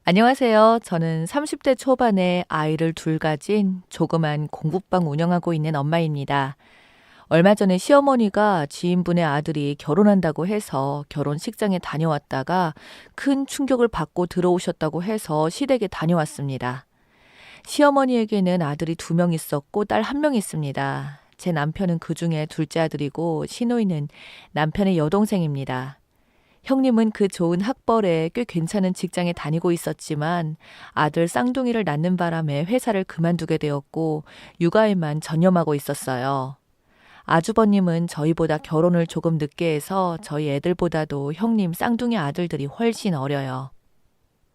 안녕하세요. 저는 30대 초반에 아이를 둘 가진 조그만 공부방 운영하고 있는 엄마입니다. 얼마 전에 시어머니가 지인분의 아들이 결혼한다고 해서 결혼식장에 다녀왔다가 큰 충격을 받고 들어오셨다고 해서 시댁에 다녀왔습니다. 시어머니에게는 아들이 2명 있었고 딸 1명 있습니다. 제 남편은 그 중에 둘째 아들이고 시누이는 남편의 여동생입니다. 형님은 그 좋은 학벌에 꽤 괜찮은 직장에 다니고 있었지만 아들 쌍둥이를 낳는 바람에 회사를 그만두게 되었고 육아에만 전념하고 있었어요. 아주버님은 저희보다 결혼을 조금 늦게 해서 저희 애들보다도 형님 쌍둥이 아들들이 훨씬 어려요.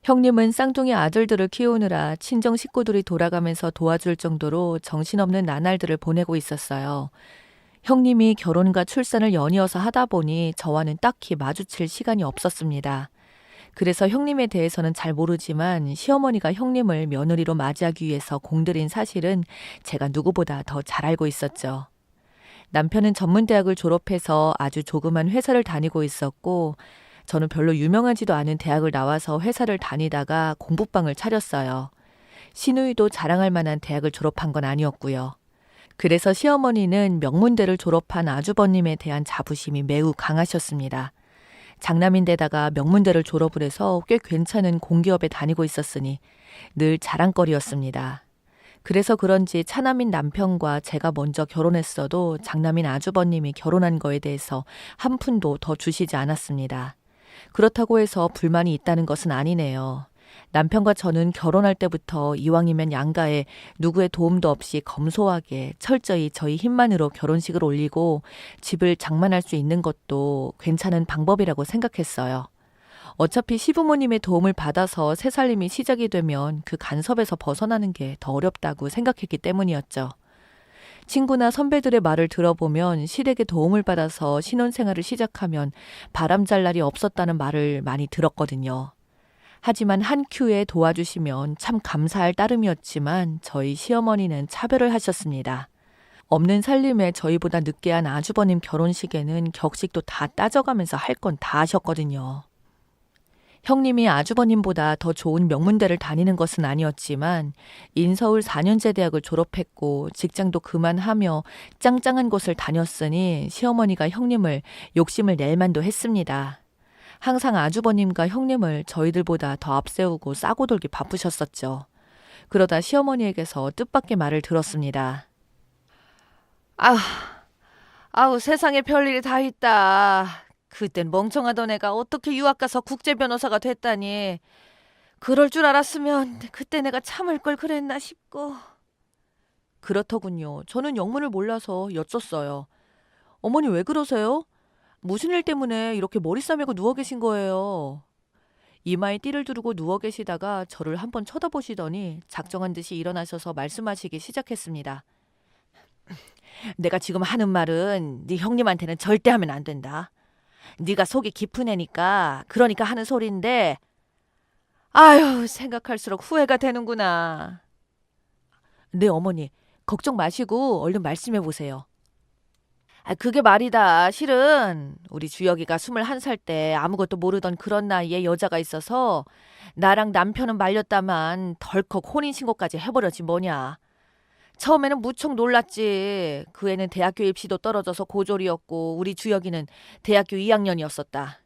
형님은 쌍둥이 아들들을 키우느라 친정 식구들이 돌아가면서 도와줄 정도로 정신없는 나날들을 보내고 있었어요. 형님이 결혼과 출산을 연이어서 하다 보니 저와는 딱히 마주칠 시간이 없었습니다. 그래서 형님에 대해서는 잘 모르지만 시어머니가 형님을 며느리로 맞이하기 위해서 공들인 사실은 제가 누구보다 더 잘 알고 있었죠. 남편은 전문대학을 졸업해서 아주 조그만 회사를 다니고 있었고 저는 별로 유명하지도 않은 대학을 나와서 회사를 다니다가 공부방을 차렸어요. 시누이도 자랑할 만한 대학을 졸업한 건 아니었고요. 그래서 시어머니는 명문대를 졸업한 아주버님에 대한 자부심이 매우 강하셨습니다. 장남인데다가 명문대를 졸업을 해서 꽤 괜찮은 공기업에 다니고 있었으니 늘 자랑거리였습니다. 그래서 그런지 차남인 남편과 제가 먼저 결혼했어도 장남인 아주버님이 결혼한 거에 대해서 한 푼도 더 주시지 않았습니다. 그렇다고 해서 불만이 있다는 것은 아니네요. 남편과 저는 결혼할 때부터 이왕이면 양가에 누구의 도움도 없이 검소하게 철저히 저희 힘만으로 결혼식을 올리고 집을 장만할 수 있는 것도 괜찮은 방법이라고 생각했어요. 어차피 시부모님의 도움을 받아서 새살림이 시작이 되면 그 간섭에서 벗어나는 게 더 어렵다고 생각했기 때문이었죠. 친구나 선배들의 말을 들어보면 시댁의 도움을 받아서 신혼생활을 시작하면 바람 잘 날이 없었다는 말을 많이 들었거든요. 하지만 한 큐에 도와주시면 참 감사할 따름이었지만 저희 시어머니는 차별을 하셨습니다. 없는 살림에 저희보다 늦게 한 아주버님 결혼식에는 격식도 다 따져가면서 할 건 다 하셨거든요. 형님이 아주버님보다 더 좋은 명문대를 다니는 것은 아니었지만 인서울 4년제 대학을 졸업했고 직장도 그만하며 짱짱한 곳을 다녔으니 시어머니가 형님을 욕심을 낼 만도 했습니다. 항상 아주버님과 형님을 저희들보다 더 앞세우고 싸고 돌기 바쁘셨었죠. 그러다 시어머니에게서 뜻밖의 말을 들었습니다. 아, 아우 세상에 별일이 다 있다. 그땐 멍청하던 애가 어떻게 유학 가서 국제 변호사가 됐다니. 그럴 줄 알았으면 그때 내가 참을 걸 그랬나 싶고. 그렇더군요. 저는 영문을 몰라서 여쭸어요. 어머니 왜 그러세요? 무슨 일 때문에 이렇게 머리 싸매고 누워 계신 거예요? 이마에 띠를 두르고 누워 계시다가 저를 한번 쳐다보시더니 작정한 듯이 일어나셔서 말씀하시기 시작했습니다. 내가 지금 하는 말은 네 형님한테는 절대 하면 안 된다. 네가 속이 깊은 애니까 그러니까 하는 소리인데 아유 생각할수록 후회가 되는구나. 네 어머니 걱정 마시고 얼른 말씀해 보세요. 그게 말이다. 실은 우리 주혁이가 21살 때 아무것도 모르던 그런 나이에 여자가 있어서 나랑 남편은 말렸다만 덜컥 혼인신고까지 해버렸지 뭐냐. 처음에는 무척 놀랐지. 그 애는 대학교 입시도 떨어져서 고졸이었고 우리 주혁이는 대학교 2학년이었었다.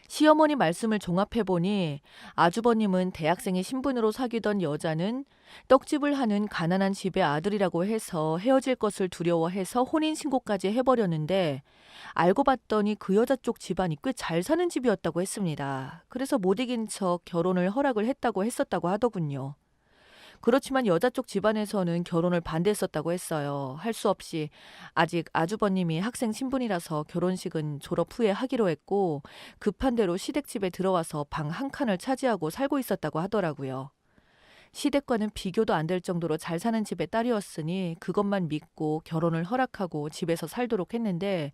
시어머니 말씀을 종합해보니 아주버님은 대학생의 신분으로 사귀던 여자는 떡집을 하는 가난한 집의 아들이라고 해서 헤어질 것을 두려워해서 혼인신고까지 해버렸는데 알고 봤더니 그 여자 쪽 집안이 꽤 잘 사는 집이었다고 했습니다. 그래서 못 이긴 척 결혼을 허락을 했다고 했었다고 하더군요. 그렇지만 여자 쪽 집안에서는 결혼을 반대했었다고 했어요. 할 수 없이 아직 아주버님이 학생 신분이라서 결혼식은 졸업 후에 하기로 했고 급한 대로 시댁집에 들어와서 방 한 칸을 차지하고 살고 있었다고 하더라고요. 시댁과는 비교도 안 될 정도로 잘 사는 집의 딸이었으니 그것만 믿고 결혼을 허락하고 집에서 살도록 했는데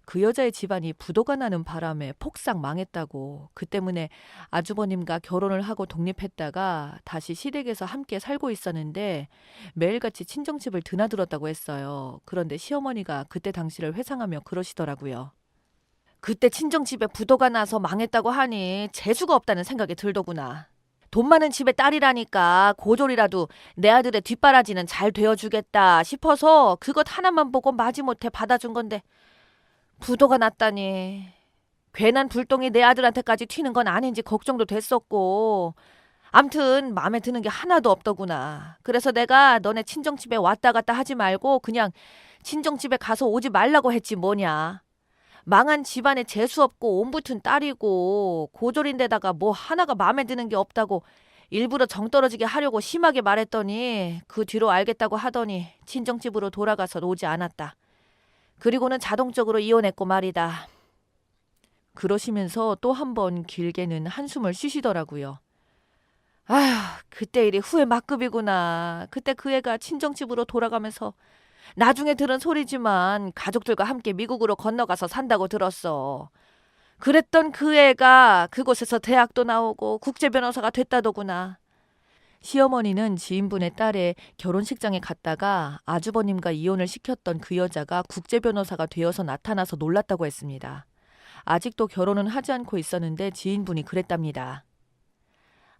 그 여자의 집안이 부도가 나는 바람에 폭삭 망했다고. 그 때문에 아주버님과 결혼을 하고 독립했다가 다시 시댁에서 함께 살고 있었는데 매일같이 친정집을 드나들었다고 했어요. 그런데 시어머니가 그때 당시를 회상하며 그러시더라고요. 그때 친정집에 부도가 나서 망했다고 하니 재수가 없다는 생각이 들더구나. 돈 많은 집의 딸이라니까 고졸이라도 내 아들의 뒷바라지는 잘 되어주겠다 싶어서 그것 하나만 보고 마지못해 받아준 건데 부도가 났다니. 괜한 불똥이 내 아들한테까지 튀는 건 아닌지 걱정도 됐었고 암튼 마음에 드는 게 하나도 없더구나. 그래서 내가 너네 친정집에 왔다 갔다 하지 말고 그냥 친정집에 가서 오지 말라고 했지 뭐냐. 망한 집안에 재수없고 옴붙은 딸이고 고졸인데다가 뭐 하나가 마음에 드는 게 없다고 일부러 정 떨어지게 하려고 심하게 말했더니 그 뒤로 알겠다고 하더니 친정집으로 돌아가서 오지 않았다. 그리고는 자동적으로 이혼했고 말이다. 그러시면서 또 한 번 길게는 한숨을 쉬시더라고요. 아휴, 그때 일이 후회 막급이구나. 그때 그 애가 친정집으로 돌아가면서 나중에 들은 소리지만 가족들과 함께 미국으로 건너가서 산다고 들었어. 그랬던 그 애가 그곳에서 대학도 나오고 국제 변호사가 됐다더구나. 시어머니는 지인분의 딸의 결혼식장에 갔다가 아주버님과 이혼을 시켰던 그 여자가 국제 변호사가 되어서 나타나서 놀랐다고 했습니다. 아직도 결혼은 하지 않고 있었는데 지인분이 그랬답니다.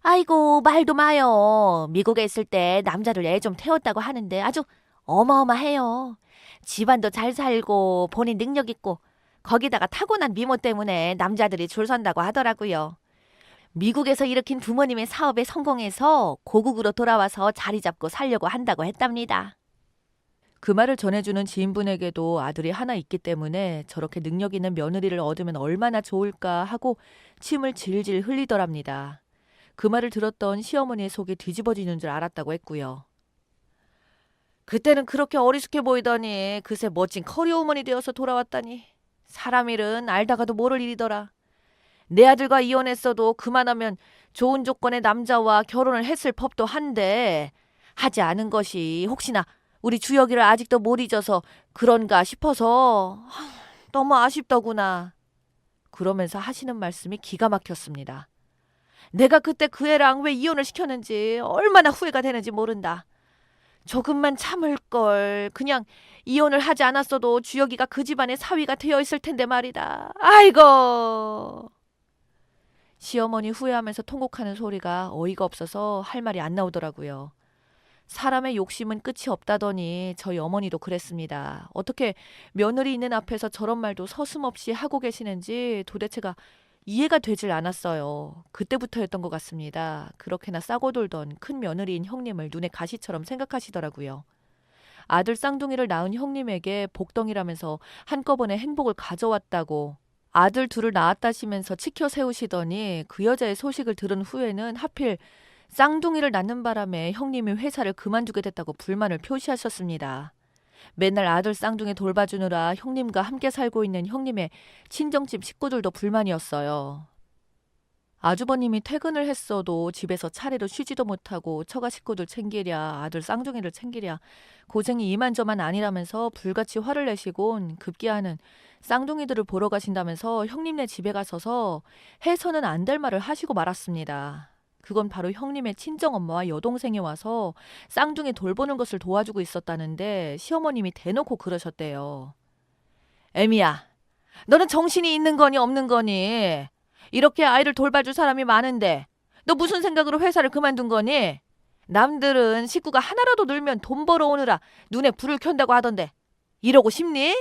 아이고, 말도 마요. 미국에 있을 때 남자를 애 좀 태웠다고 하는데 아주 어마어마해요. 집안도 잘 살고 본인 능력 있고 거기다가 타고난 미모 때문에 남자들이 줄 선다고 하더라고요. 미국에서 일으킨 부모님의 사업에 성공해서 고국으로 돌아와서 자리 잡고 살려고 한다고 했답니다. 그 말을 전해주는 지인분에게도 아들이 하나 있기 때문에 저렇게 능력 있는 며느리를 얻으면 얼마나 좋을까 하고 침을 질질 흘리더랍니다. 그 말을 들었던 시어머니의 속이 뒤집어지는 줄 알았다고 했고요. 그때는 그렇게 어리숙해 보이더니 그새 멋진 커리어우먼이 되어서 돌아왔다니. 사람 일은 알다가도 모를 일이더라. 내 아들과 이혼했어도 그만하면 좋은 조건의 남자와 결혼을 했을 법도 한데 하지 않은 것이 혹시나 우리 주혁이를 아직도 못 잊어서 그런가 싶어서 너무 아쉽더구나. 그러면서 하시는 말씀이 기가 막혔습니다. 내가 그때 그 애랑 왜 이혼을 시켰는지 얼마나 후회가 되는지 모른다. 조금만 참을 걸. 그냥 이혼을 하지 않았어도 주혁이가 그 집안의 사위가 되어 있을 텐데 말이다. 아이고. 시어머니 후회하면서 통곡하는 소리가 어이가 없어서 할 말이 안 나오더라고요. 사람의 욕심은 끝이 없다더니 저희 어머니도 그랬습니다. 어떻게 며느리 있는 앞에서 저런 말도 서슴없이 하고 계시는지 도대체가 이해가 되질 않았어요. 그때부터였던 것 같습니다. 그렇게나 싸고 돌던 큰 며느리인 형님을 눈에 가시처럼 생각하시더라고요. 아들 쌍둥이를 낳은 형님에게 복덩이라면서 한꺼번에 행복을 가져왔다고 아들 둘을 낳았다시면서 치켜 세우시더니 그 여자의 소식을 들은 후에는 하필 쌍둥이를 낳는 바람에 형님이 회사를 그만두게 됐다고 불만을 표시하셨습니다. 맨날 아들 쌍둥이 돌봐주느라 형님과 함께 살고 있는 형님의 친정집 식구들도 불만이었어요. 아주버님이 퇴근을 했어도 집에서 차례로 쉬지도 못하고 처가 식구들 챙기랴 아들 쌍둥이를 챙기랴 고생이 이만저만 아니라면서 불같이 화를 내시곤 급기야는 쌍둥이들을 보러 가신다면서 형님네 집에 가서서 해서는 안 될 말을 하시고 말았습니다. 그건 바로 형님의 친정엄마와 여동생이 와서 쌍둥이 돌보는 것을 도와주고 있었다는데 시어머님이 대놓고 그러셨대요. 애미야, 너는 정신이 있는 거니 없는 거니? 이렇게 아이를 돌봐줄 사람이 많은데 너 무슨 생각으로 회사를 그만둔 거니? 남들은 식구가 하나라도 늘면 돈 벌어오느라 눈에 불을 켠다고 하던데 이러고 싶니?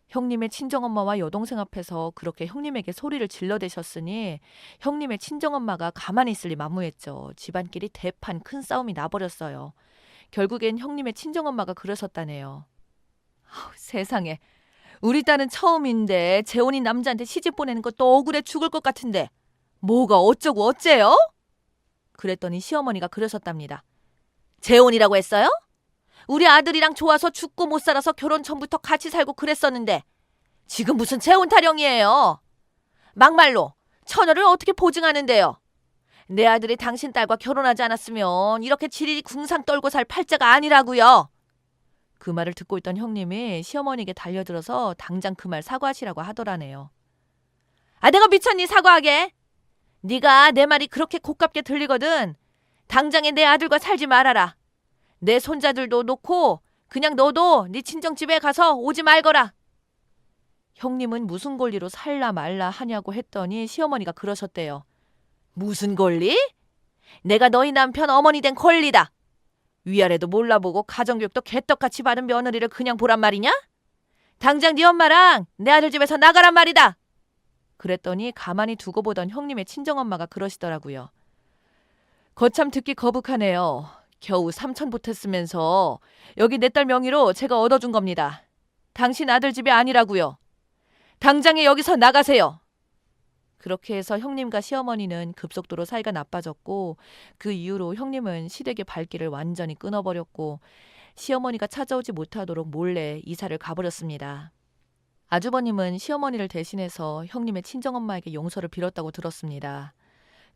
형님의 친정엄마와 여동생 앞에서 그렇게 형님에게 소리를 질러대셨으니 형님의 친정엄마가 가만히 있을 리 만무했죠. 집안끼리 대판 큰 싸움이 나버렸어요. 결국엔 형님의 친정엄마가 그러셨다네요. 세상에, 우리 딸은 처음인데 재혼인 남자한테 시집 보내는 것도 억울해 죽을 것 같은데 뭐가 어쩌고 어째요? 그랬더니 시어머니가 그러셨답니다. 재혼이라고 했어요? 우리 아들이랑 좋아서 죽고 못 살아서 결혼 전부터 같이 살고 그랬었는데 지금 무슨 재혼 타령이에요? 막말로 처녀를 어떻게 보증하는데요? 내 아들이 당신 딸과 결혼하지 않았으면 이렇게 지리리 궁상 떨고 살 팔자가 아니라고요. 그 말을 듣고 있던 형님이 시어머니에게 달려들어서 당장 그 말 사과하시라고 하더라네요. 아, 내가 미쳤니 사과하게? 네가 내 말이 그렇게 고깝게 들리거든. 당장에 내 아들과 살지 말아라. 내 손자들도 놓고 그냥 너도 네 친정집에 가서 오지 말거라. 형님은 무슨 권리로 살라 말라 하냐고 했더니 시어머니가 그러셨대요. 무슨 권리? 내가 너희 남편 어머니 된 권리다. 위아래도 몰라보고 가정교육도 개떡같이 받은 며느리를 그냥 보란 말이냐? 당장 네 엄마랑 내 아들 집에서 나가란 말이다. 그랬더니 가만히 두고 보던 형님의 친정엄마가 그러시더라고요. 거참 듣기 거북하네요. 겨우 3천 보탰으면서 여기 내 딸 명의로 제가 얻어준 겁니다. 당신 아들 집이 아니라고요. 당장에 여기서 나가세요. 그렇게 해서 형님과 시어머니는 급속도로 사이가 나빠졌고 그 이후로 형님은 시댁의 발길을 완전히 끊어버렸고 시어머니가 찾아오지 못하도록 몰래 이사를 가버렸습니다. 아주버님은 시어머니를 대신해서 형님의 친정엄마에게 용서를 빌었다고 들었습니다.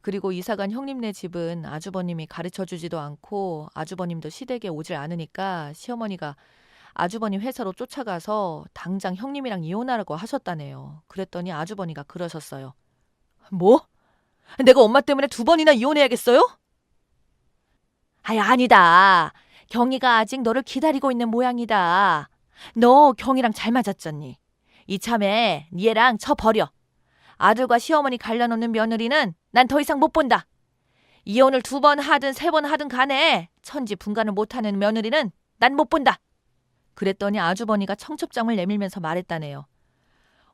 그리고 이사간 형님네 집은 아주버님이 가르쳐주지도 않고 아주버님도 시댁에 오질 않으니까 시어머니가 아주버님 회사로 쫓아가서 당장 형님이랑 이혼하라고 하셨다네요. 그랬더니 아주버니가 그러셨어요. 뭐? 내가 엄마 때문에 2번이나 이혼해야겠어요? 아니다. 경이가 아직 너를 기다리고 있는 모양이다. 너 경이랑 잘 맞았잖니. 이참에 니 애랑 쳐버려. 아들과 시어머니 갈라놓는 며느리는 난 더 이상 못 본다. 이혼을 2번 하든 3번 하든 간에 천지분간을 못하는 며느리는 난 못 본다. 그랬더니 아주버니가 청첩장을 내밀면서 말했다네요.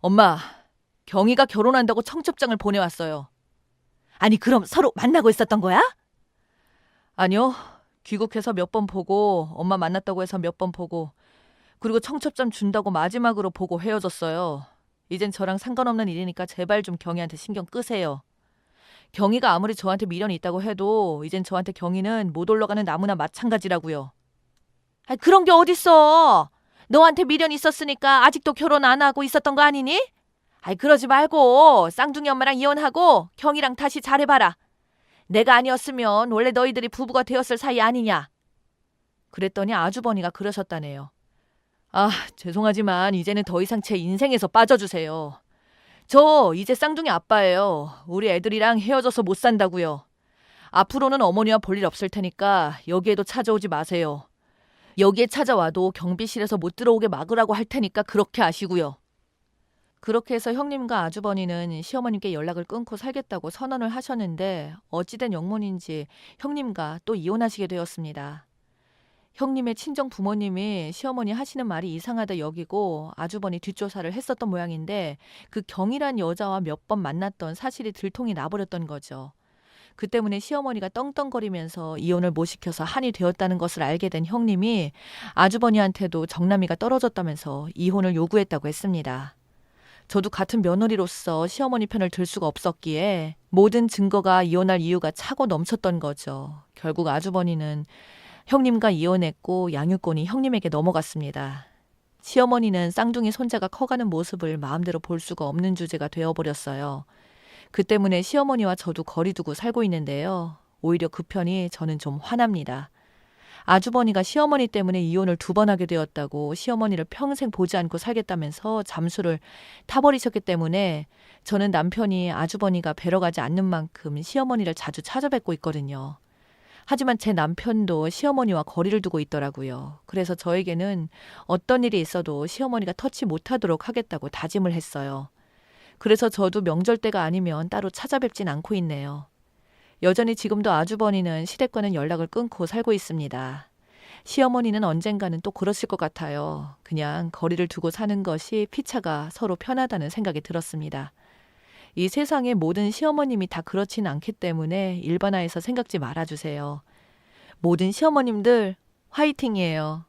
엄마, 경이가 결혼한다고 청첩장을 보내왔어요. 아니 그럼 서로 만나고 있었던 거야? 아니요. 귀국해서 몇 번 보고 엄마 만났다고 해서 몇 번 보고 그리고 청첩장 준다고 마지막으로 보고 헤어졌어요. 이젠 저랑 상관없는 일이니까 제발 좀 경이한테 신경 끄세요. 경이가 아무리 저한테 미련이 있다고 해도 이젠 저한테 경이는 못 올라가는 나무나 마찬가지라고요. 아니, 그런 게 어딨어. 너한테 미련 있었으니까 아직도 결혼 안 하고 있었던 거 아니니? 아이 그러지 말고 쌍둥이 엄마랑 이혼하고 경이랑 다시 잘해봐라. 내가 아니었으면 원래 너희들이 부부가 되었을 사이 아니냐. 그랬더니 아주버니가 그러셨다네요. 아, 죄송하지만 이제는 더 이상 제 인생에서 빠져주세요. 저 이제 쌍둥이 아빠예요. 우리 애들이랑 헤어져서 못 산다고요. 앞으로는 어머니와 볼 일 없을 테니까 여기에도 찾아오지 마세요. 여기에 찾아와도 경비실에서 못 들어오게 막으라고 할 테니까 그렇게 아시고요. 그렇게 해서 형님과 아주버니는 시어머님께 연락을 끊고 살겠다고 선언을 하셨는데 어찌된 영문인지 형님과 또 이혼하시게 되었습니다. 형님의 친정 부모님이 시어머니 하시는 말이 이상하다 여기고 아주버니 뒷조사를 했었던 모양인데 그 경이란 여자와 몇 번 만났던 사실이 들통이 나버렸던 거죠. 그 때문에 시어머니가 떵떵거리면서 이혼을 못 시켜서 한이 되었다는 것을 알게 된 형님이 아주버니한테도 정남이가 떨어졌다면서 이혼을 요구했다고 했습니다. 저도 같은 며느리로서 시어머니 편을 들 수가 없었기에 모든 증거가 이혼할 이유가 차고 넘쳤던 거죠. 결국 아주버니는 형님과 이혼했고 양육권이 형님에게 넘어갔습니다. 시어머니는 쌍둥이 손자가 커가는 모습을 마음대로 볼 수가 없는 주제가 되어버렸어요. 그 때문에 시어머니와 저도 거리 두고 살고 있는데요. 오히려 그 편이 저는 좀 화납니다. 아주버니가 시어머니 때문에 이혼을 2번 하게 되었다고 시어머니를 평생 보지 않고 살겠다면서 잠수를 타버리셨기 때문에 저는 남편이 아주버니가 뵈러 가지 않는 만큼 시어머니를 자주 찾아뵙고 있거든요. 하지만 제 남편도 시어머니와 거리를 두고 있더라고요. 그래서 저에게는 어떤 일이 있어도 시어머니가 터치 못하도록 하겠다고 다짐을 했어요. 그래서 저도 명절 때가 아니면 따로 찾아뵙진 않고 있네요. 여전히 지금도 아주버니는 시댁과는 연락을 끊고 살고 있습니다. 시어머니는 언젠가는 또 그러실 것 같아요. 그냥 거리를 두고 사는 것이 피차가 서로 편하다는 생각이 들었습니다. 이 세상의 모든 시어머님이 다 그렇지는 않기 때문에 일반화해서 생각지 말아주세요. 모든 시어머님들 화이팅이에요.